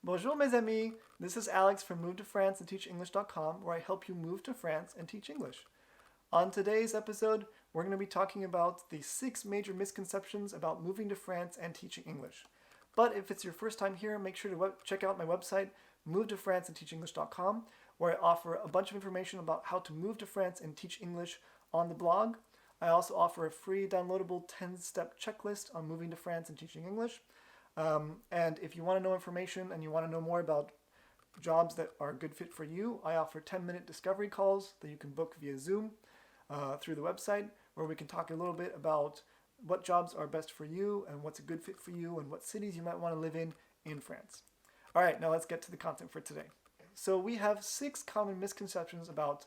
Bonjour mes amis, this is Alex from MoveToFranceAndTeachEnglish.com, where I help you move to France and teach English. On today's episode, we're going to be talking about the 6 major misconceptions about moving to France and teaching English. But if it's your first time here, make sure to check out my website, MoveToFranceAndTeachEnglish.com, where I offer a bunch of information about how to move to France and teach English on the blog. I also offer a free downloadable 10-step checklist on moving to France and teaching English. And if you want to know information and you want to know more about jobs that are a good fit for you, I offer 10-minute discovery calls that you can book via Zoom through the website, where we can talk a little bit about what jobs are best for you and what's a good fit for you and what cities you might want to live in France. All right, now let's get to the content for today. So we have 6 common misconceptions about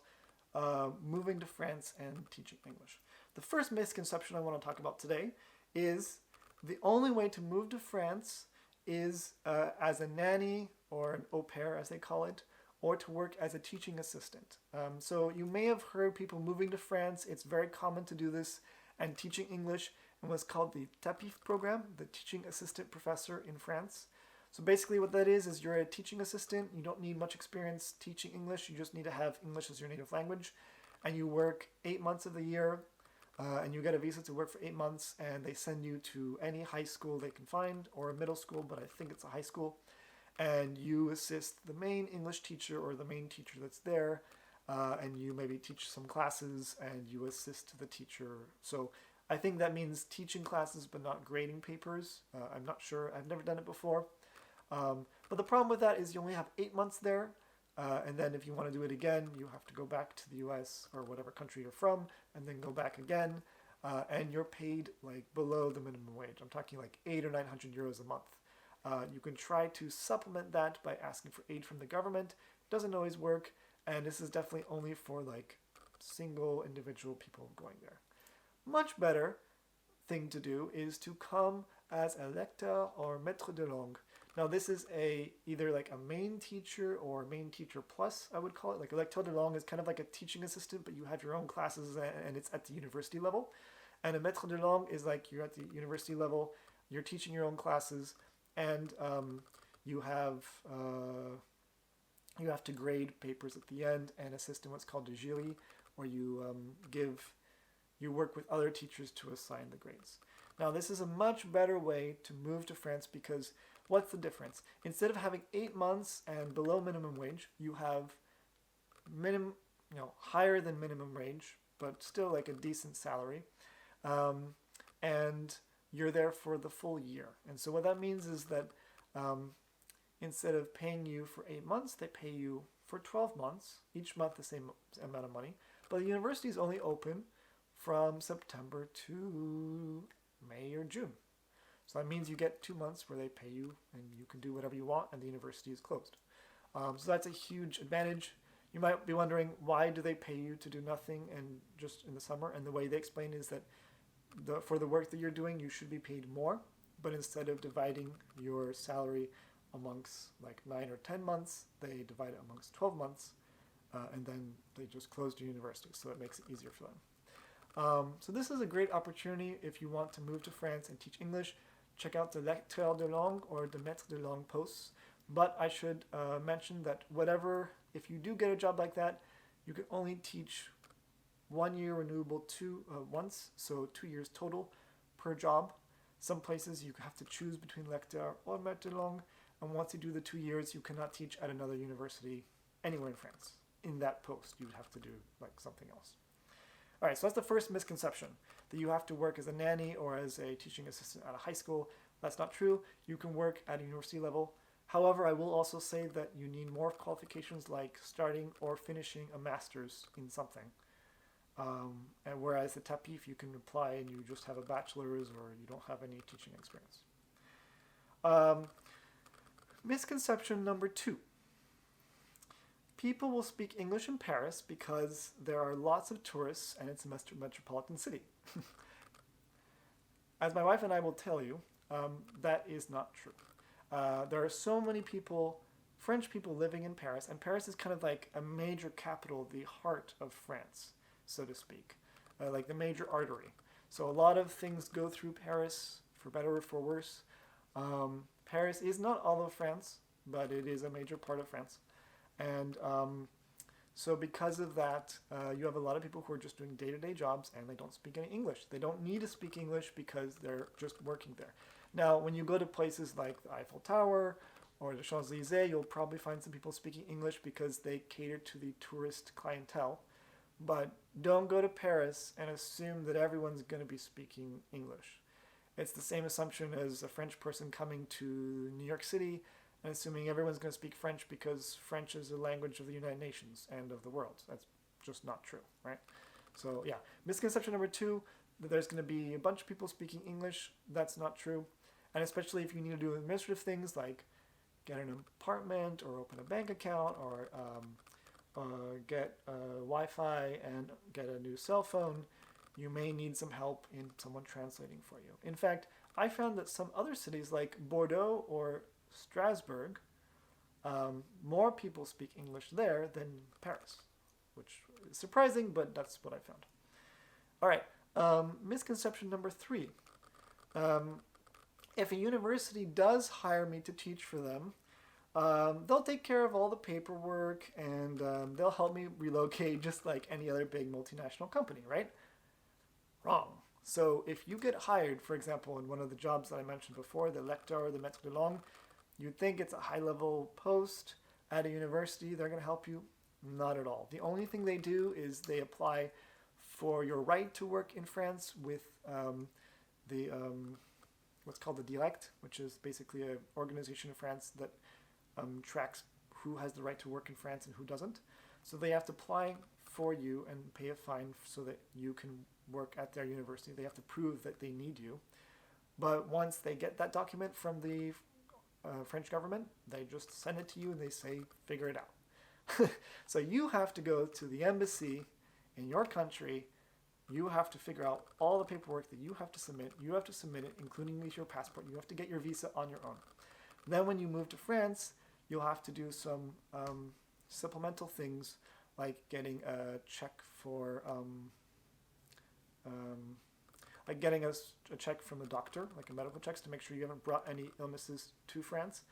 moving to France and teaching English. The first misconception I want to talk about today is the only way to move to France is as a nanny or an au pair, as they call it, or to work as a teaching assistant. So you may have heard people moving to France. It's very common to do this and teaching English in what's called the TAPIF program, the Teaching Assistant Professor in France. So basically what that is you're a teaching assistant. You don't need much experience teaching English. You just need to have English as your native language. And you work 8 months of the year. And you get a visa to work for 8 months, and they send you to any high school they can find, or a middle school, but I think it's a high school. And you assist the main English teacher or the main teacher that's there, and you maybe teach some classes, and you assist the teacher. So I think that means teaching classes, but not grading papers. I'm not sure. I've never done it before. But the problem with that is you only have 8 months there. And then if you want to do it again, you have to go back to the US or whatever country you're from, and then go back again. And you're paid like below the minimum wage. I'm talking like 800 or 900 euros a month. You can try to supplement that by asking for aid from the government. It doesn't always work. And this is definitely only for like single individual people going there. Much better thing to do is to come as a lecteur or maître de langue. Now this is either like a main teacher or main teacher plus, I would call it. Like a lecteur de langue is kind of like a teaching assistant, but you have your own classes and it's at the university level. And a maître de langue is like you're at the university level, you're teaching your own classes, and you have to grade papers at the end and assist in what's called the jury, where you work with other teachers to assign the grades. Now this is a much better way to move to France because what's the difference? Instead of having 8 months and below minimum wage, you have higher than minimum wage, but still like a decent salary. And you're there for the full year. And so what that means is that instead of paying you for 8 months, they pay you for 12 months, each month the same amount of money. But the university is only open from September to May or June. So that means you get 2 months where they pay you and you can do whatever you want and the university is closed. So that's a huge advantage. You might be wondering, why do they pay you to do nothing and just in the summer? And the way they explain is that for the work that you're doing, you should be paid more. But instead of dividing your salary amongst like 9 or 10 months, they divide it amongst 12 months. And then they just close the university. So it makes it easier for them. So this is a great opportunity if you want to move to France and teach English. Check out the lecteur de langue or the maître de langue posts. But I should mention that if you do get a job like that, you can only teach 1 year renewable once, so 2 years total per job. Some places you have to choose between lecteur or maître de langue, and once you do the 2 years, you cannot teach at another university anywhere in France. In that post, you'd have to do like something else. All right, so that's the first misconception, that you have to work as a nanny or as a teaching assistant at a high school. That's not true. You can work at a university level. However, I will also say that you need more qualifications like starting or finishing a master's in something. And whereas the TAPIF, you can apply and you just have a bachelor's or you don't have any teaching experience. Misconception number 2. People will speak English in Paris because there are lots of tourists and it's a metropolitan city. As my wife and I will tell you, that is not true. There are so many people, French people living in Paris, and Paris is kind of like a major capital, the heart of France, so to speak, like the major artery. So a lot of things go through Paris, for better or for worse. Paris is not all of France, but it is a major part of France. And so because of that, you have a lot of people who are just doing day-to-day jobs and they don't speak any English. They don't need to speak English because they're just working there. Now, when you go to places like the Eiffel Tower or the Champs-Élysées, you'll probably find some people speaking English because they cater to the tourist clientele. But don't go to Paris and assume that everyone's going to be speaking English. It's the same assumption as a French person coming to New York City and assuming everyone's going to speak French because French is the language of the United Nations and of the world. That's just not true, right? So yeah, misconception number 2, that there's going to be a bunch of people speaking English. That's not true. And especially if you need to do administrative things like get an apartment or open a bank account or get Wi-Fi and get a new cell phone, you may need some help in someone translating for you. In fact, I found that some other cities like Bordeaux or Strasbourg, more people speak English there than Paris, which is surprising, but that's what I found. All right, misconception number 3. If a university does hire me to teach for them, they'll take care of all the paperwork and they'll help me relocate just like any other big multinational company, right? Wrong. So if you get hired, for example, in one of the jobs that I mentioned before, the lecteur or the maître de langue, you'd think it's a high-level post at a university. They're going to help you. Not at all. The only thing they do is they apply for your right to work in France with what's called the Direct, which is basically an organization in France that tracks who has the right to work in France and who doesn't. So they have to apply for you and pay a fine so that you can work at their university. They have to prove that they need you. But once they get that document from the French government, they just send it to you and they say, figure it out. So you have to go to the embassy in your country. You have to figure out all the paperwork that you have to submit. You have to submit it, including with your passport. You have to get your visa on your own. Then when you move to France, you'll have to do some supplemental things like getting a check for, like getting a check from the doctor, like a medical check to make sure you haven't brought any illnesses to France,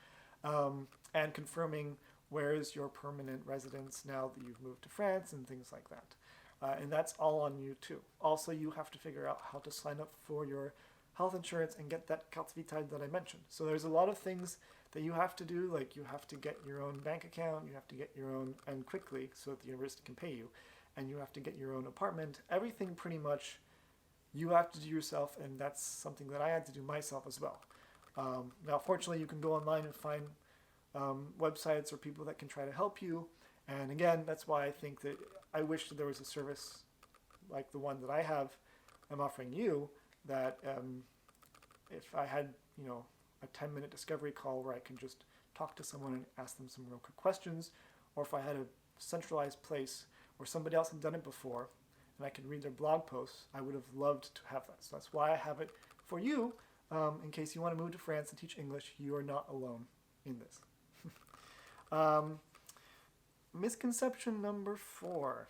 and confirming where is your permanent residence now that you've moved to France and things like that. And that's all on you too. Also, you have to figure out how to sign up for your health insurance and get that carte vitale that I mentioned. So there's a lot of things that you have to do, like you have to get your own bank account, you have to get your own, and quickly so that the university can pay you, and you have to get your own apartment. Everything pretty much you have to do yourself, and that's something that I had to do myself as well. Now, fortunately, you can go online and find websites or people that can try to help you. And again, that's why I think that I wish that there was a service like the one that I'm offering you, that if I had, a 10-minute discovery call where I can just talk to someone and ask them some real quick questions, or if I had a centralized place where somebody else had done it before and I could read their blog posts, I would have loved to have that. So that's why I have it for you. In case you want to move to France and teach English, you are not alone in this. Misconception number 4.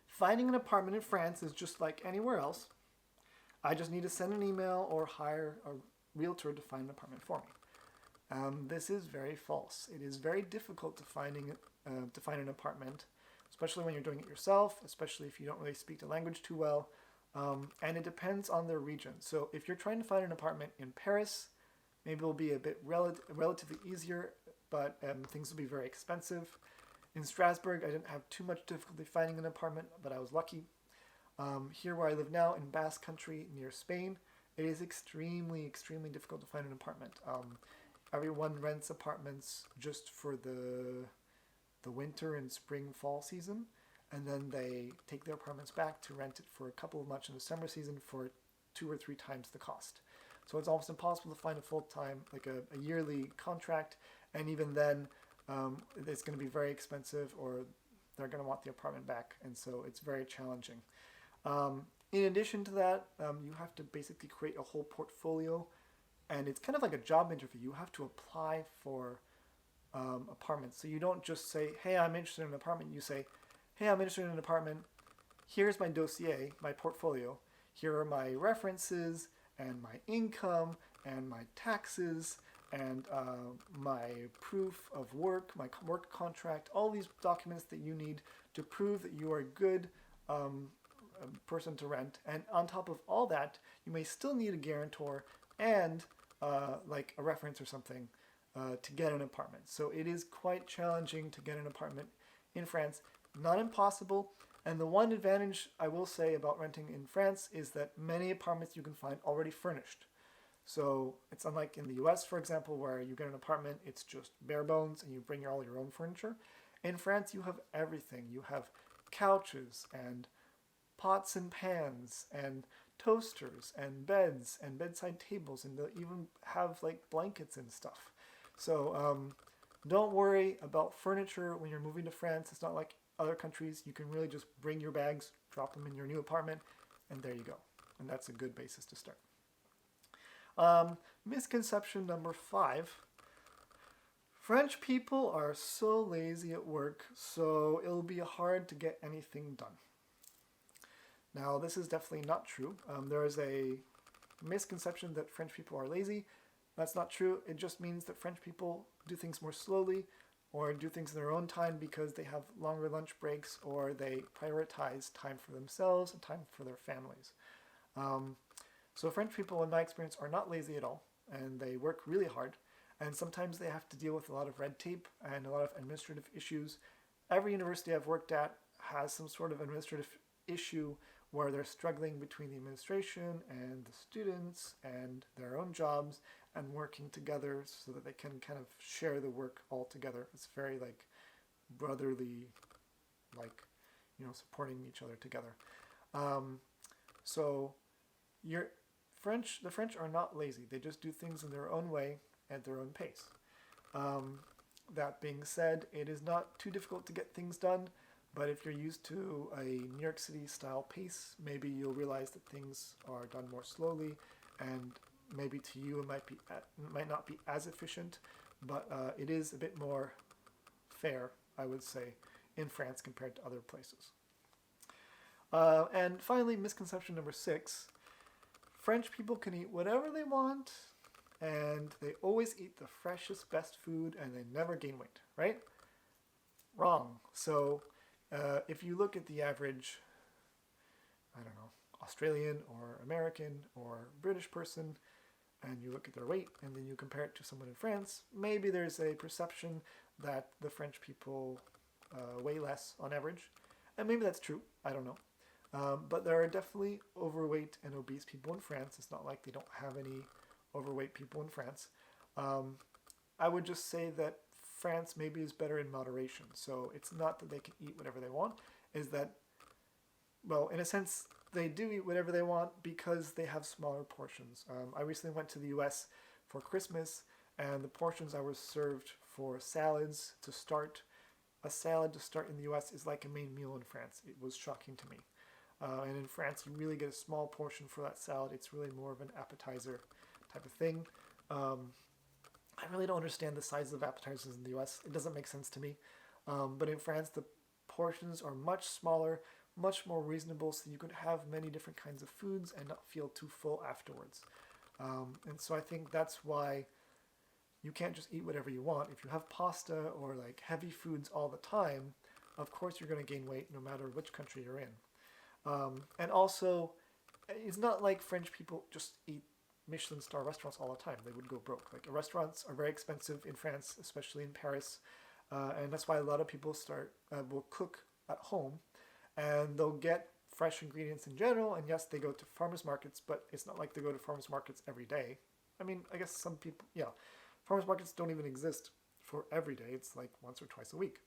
Finding an apartment in France is just like anywhere else. I just need to send an email or hire a realtor to find an apartment for me. This is very false. It is very difficult to find an apartment, especially when you're doing it yourself, especially if you don't really speak the language too well. And it depends on the region. So if you're trying to find an apartment in Paris, maybe it'll be a bit relatively easier, but things will be very expensive. In Strasbourg, I didn't have too much difficulty finding an apartment, but I was lucky. Here where I live now, in Basque Country near Spain, it is extremely, extremely difficult to find an apartment. Everyone rents apartments just for the winter and spring, fall season, and then they take their apartments back to rent it for a couple of months in the summer season for 2 or 3 times the cost. So it's almost impossible to find a full-time, like a yearly contract, and even then it's going to be very expensive, or they're going to want the apartment back, and so it's very challenging. In addition to that, you have to basically create a whole portfolio, and it's kind of like a job interview. You have to apply for apartments. So you don't just say, hey, I'm interested in an apartment. You say, hey, I'm interested in an apartment. Here's my dossier, my portfolio. Here are my references and my income and my taxes and my proof of work, my work contract, all these documents that you need to prove that you are a good person to rent. And on top of all that, you may still need a guarantor and like a reference or something to get an apartment. So it is quite challenging to get an apartment in France. Not impossible. And the one advantage I will say about renting in France is that many apartments you can find already furnished. So it's unlike in the US, for example, where you get an apartment, it's just bare bones and you bring all your own furniture. In France, you have everything. You have couches and pots and pans and toasters and beds and bedside tables, and they'll even have like blankets and stuff. So don't worry about furniture when you're moving to France. It's not like other countries. You can really just bring your bags, drop them in your new apartment, and there you go. And that's a good basis to start. Misconception number 5. French people are so lazy at work, so it'll be hard to get anything done. Now, this is definitely not true. There is a misconception that French people are lazy. That's not true. It just means that French people do things more slowly or do things in their own time because they have longer lunch breaks or they prioritize time for themselves and time for their families. So French people, in my experience, are not lazy at all, and they work really hard. And sometimes they have to deal with a lot of red tape and a lot of administrative issues. Every university I've worked at has some sort of administrative issue where they're struggling between the administration and the students and their own jobs and working together so that they can kind of share the work all together. It's very like brotherly, like, supporting each other together. So the French are not lazy. They just do things in their own way at their own pace. That being said, it is not too difficult to get things done, but if you're used to a New York City style pace, maybe you'll realize that things are done more slowly, and maybe to you it might not be as efficient, but it is a bit more fair, I would say, in France compared to other places. And finally, misconception number 6. French people can eat whatever they want, and they always eat the freshest, best food, and they never gain weight, right? Wrong. So if you look at the average, Australian or American or British person, and you look at their weight, and then you compare it to someone in France, maybe there's a perception that the French people weigh less on average. And maybe that's true. I don't know. But there are definitely overweight and obese people in France. It's not like they don't have any overweight people in France. I would just say that France maybe is better in moderation. So it's not that they can eat whatever they want, is that, well, in a sense, they do eat whatever they want because they have smaller portions. I recently went to the US for Christmas, and the portions I was served for salads to start, a salad to start in the US is like a main meal in France. It was shocking to me. And in France, you really get a small portion for that salad. It's really more of an appetizer type of thing. I really don't understand the size of appetizers in the US. It doesn't make sense to me. But in France, the portions are much smaller, much more reasonable, so you could have many different kinds of foods and not feel too full afterwards. And so I think that's why you can't just eat whatever you want. If you have pasta or like heavy foods all the time, of course you're going to gain weight no matter which country you're in. And also, it's not like French people just eat Michelin star restaurants all the time. They would go broke. Like, restaurants are very expensive in France, especially in Paris, and that's why a lot of people will cook at home, and they'll get fresh ingredients in general. And yes, they go to farmers markets, but it's not like they go to farmers markets every day. I mean, I guess some people, farmers markets don't even exist for every day. It's like once or twice a week.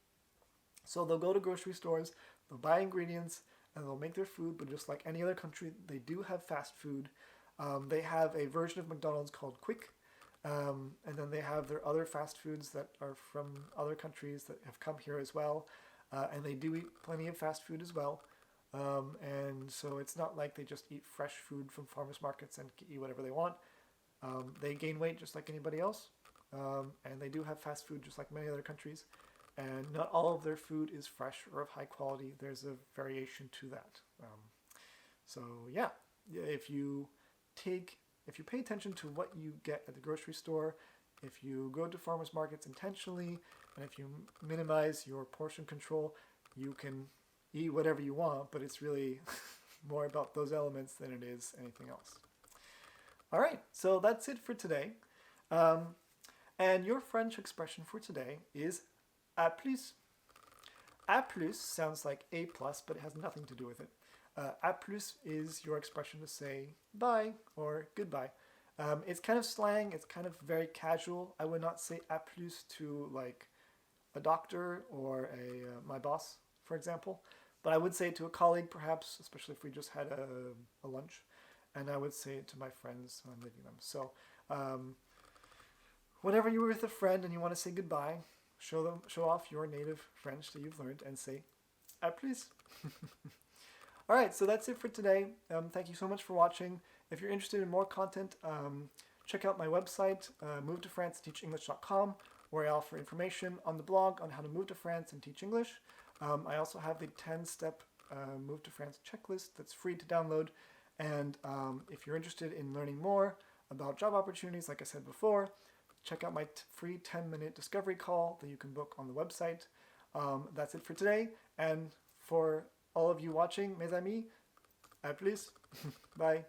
So they'll go to grocery stores, they'll buy ingredients, and they'll make their food. But just like any other country, they do have fast food. They have a version of McDonald's called Quick, and then they have their other fast foods that are from other countries that have come here as well, and they do eat plenty of fast food as well. And so it's not like they just eat fresh food from farmers markets and eat whatever they want. They gain weight just like anybody else, and they do have fast food just like many other countries. And not all of their food is fresh or of high quality. There's a variation to that. So yeah, if you pay attention to what you get at the grocery store, If you go to farmers markets intentionally, and if you minimize your portion control, you can eat whatever you want, but it's really more about those elements than it is anything else. All right, so that's it for today. And your French expression for today is à plus. À plus sounds like A plus, but it has nothing to do with it. À plus is your expression to say bye or goodbye. It's kind of slang, it's kind of very casual. I would not say à plus to like a doctor or my boss, for example. But I would say it to a colleague, perhaps, especially if we just had a lunch. And I would say it to my friends when I'm leaving them. So whenever you're with a friend and you want to say goodbye, show off your native French that you've learned and say à plus. All right, so that's it for today. Thank you so much for watching. If you're interested in more content, check out my website, movetofranceandteachenglish.com, where I offer information on the blog on how to move to France and teach English. I also have the 10-step Move to France checklist that's free to download. And if you're interested in learning more about job opportunities, like I said before, check out my free 10-minute discovery call that you can book on the website. That's it for today. And for all of you watching, mes amis, à plus. Bye.